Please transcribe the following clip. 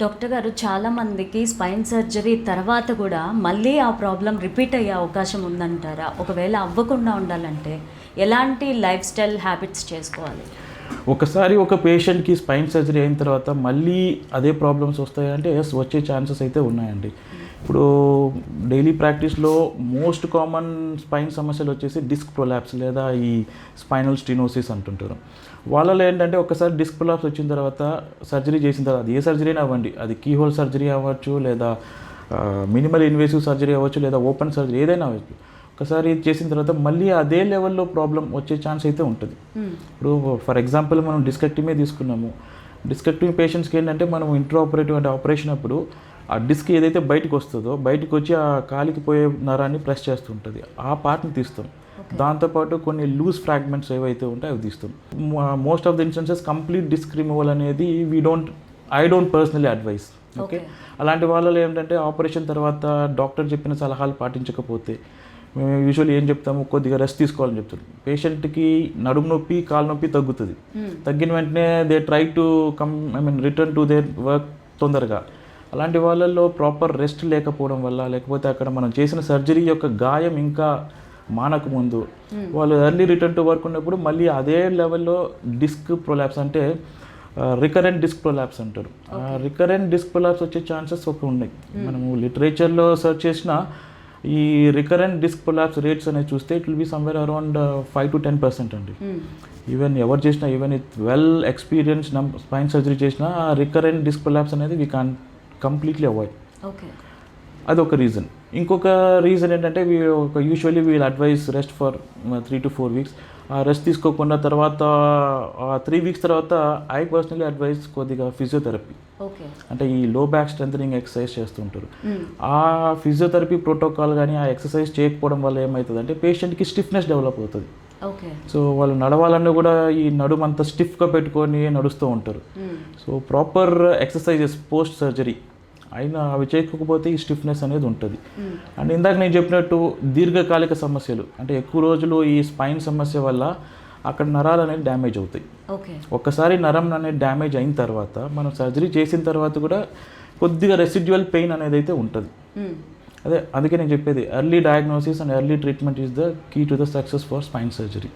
Doctor గారు, చాలామందికి spine surgery తర్వాత కూడా మళ్ళీ ఆ ప్రాబ్లం రిపీట్ అయ్యే అవకాశం ఉందంటారా? ఒకవేళ అవ్వకుండా ఉండాలంటే ఎలాంటి లైఫ్ స్టైల్ హ్యాబిట్స్ చేసుకోవాలి? ఒకసారి ఒక పేషెంట్కి స్పైన్ సర్జరీ అయిన తర్వాత మళ్ళీ అదే ప్రాబ్లమ్స్ వస్తాయంటే ఎస్, వచ్చే ఛాన్సెస్ అయితే ఉన్నాయండి. ఇప్పుడు డైలీ ప్రాక్టీస్లో మోస్ట్ కామన్ స్పైన్ సమస్యలు వచ్చేసి డిస్క్ ప్రొలాప్స్ లేదా ఈ స్పైనల్ స్టినోసిస్ అంటుంటారు. వాళ్ళలో ఏంటంటే ఒకసారి డిస్క్ ప్రొలాప్స్ వచ్చిన తర్వాత సర్జరీ చేసిన తర్వాత ఏ సర్జరీ అయినా అవ్వండి, అది కీహోల్ సర్జరీ అవ్వచ్చు, లేదా మినిమల్ ఇన్వేసివ్ సర్జరీ అవ్వచ్చు, లేదా ఓపెన్ సర్జరీ ఏదైనా అవ్వచ్చు. ఒకసారి చేసిన తర్వాత మళ్ళీ అదే లెవెల్లో ప్రాబ్లం వచ్చే ఛాన్స్ అయితే ఉంటుంది. ఇప్పుడు ఫర్ ఎగ్జాంపుల్ మనం డిస్కెక్టమీ తీసుకున్నాము. డిస్కెక్టమీ పేషెంట్స్కి ఏంటంటే మనం ఇంట్రా ఆపరేటివ్ అంటే ఆపరేషన్ అప్పుడు ఆ డిస్క్ ఏదైతే బయటకు వస్తుందో బయటకు వచ్చి ఆ కాలికి పోయే నరాన్ని ప్రెస్ చేస్తుంటుంది, ఆ పార్ట్ని తీస్తాం. దాంతోపాటు కొన్ని లూజ్ ఫ్రాగ్మెంట్స్ ఏవైతే ఉంటాయో అవి తీస్తాం. Most of the instances complete disc removal అనేది I don't personally advise. Okay, అలాంటి వాళ్ళలో ఏంటంటే ఆపరేషన్ తర్వాత డాక్టర్ చెప్పిన సలహాలు పాటించకపోతే మేము యూజువల్లీ ఏం చెప్తాము, కొద్దిగా రెస్ట్ తీసుకోవాలని చెప్తారు. పేషెంట్కి నడుము నొప్పి, కాలు నొప్పి తగ్గుతుంది. తగ్గిన వెంటనే they try to return to their work తొందరగా. అలాంటి వాళ్ళల్లో ప్రాపర్ రెస్ట్ లేకపోవడం వల్ల, లేకపోతే అక్కడ మనం చేసిన సర్జరీ యొక్క గాయం ఇంకా మానక ముందు వాళ్ళు ఎర్లీ రిటర్న్ టు వర్క్ ఉన్నప్పుడు మళ్ళీ అదే లెవెల్లో డిస్క్ ప్రొలాప్స్ అంటే రికరెంట్ డిస్క్ ప్రొలాప్స్ అంటారు. రికరెంట్ డిస్క్ ప్రొలాప్స్ వచ్చే ఛాన్సెస్ ఉన్నాయి. మనము లిటరేచర్లో సెర్చ్ చేసిన ఈ రికరెంట్ డిస్క్ ప్రొలాప్స్ రేట్స్ అనేది చూస్తే it will be somewhere around 5 to 10% అండి. ఈవెన్ ఎవరు చేసినా, even with well experience spine surgery చేసినా ఆ రికరెంట్ డిస్క్ ప్రొలాప్స్ అనేది వీ కాన్ కంప్లీట్లీ అవాయిడ్. అదొక రీజన్. ఇంకొక రీజన్ ఏంటంటే usually we'll advise rest for 3 to 4 weeks. ఆ రెస్ట్ తీసుకోకుండా తర్వాత 3 weeks తర్వాత ఐ పర్సనలీ అడ్వైస్ కొద్దిగా ఫిజియోథెరపీ, అంటే ఈ లో బ్యాక్ స్ట్రెంథనింగ్ ఎక్సర్సైజ్ చేస్తుంటారు. ఆ ఫిజియోథెరపీ ప్రోటోకాల్ కానీ ఆ ఎక్సర్సైజ్ చేయకపోవడం వల్ల ఏమవుతుంది అంటే పేషెంట్కి స్టిఫ్నెస్ డెవలప్ అవుతుంది. సో వాళ్ళు నడవాలన్నా కూడా ఈ నడుము అంతా స్టిఫ్గా పెట్టుకొని నడుస్తూ ఉంటారు. So proper exercises post surgery అయినా అవి చేయకపోతే ఈ స్టిఫ్నెస్ అనేది ఉంటుంది. అండ్ ఇందాక నేను చెప్పినట్టు దీర్ఘకాలిక సమస్యలు అంటే ఎక్కువ రోజులు ఈ స్పైన్ సమస్య వల్ల అక్కడ నరాలు అనేది డ్యామేజ్ అవుతాయి. ఒక్కసారి నరం అనేది డ్యామేజ్ అయిన తర్వాత మనం సర్జరీ చేసిన తర్వాత కూడా కొద్దిగా రెసిడ్యువల్ పెయిన్ అనేది అయితే ఉంటుంది. అందుకే నేను చెప్పేది early diagnosis and early treatment is the key to the success for spine surgery.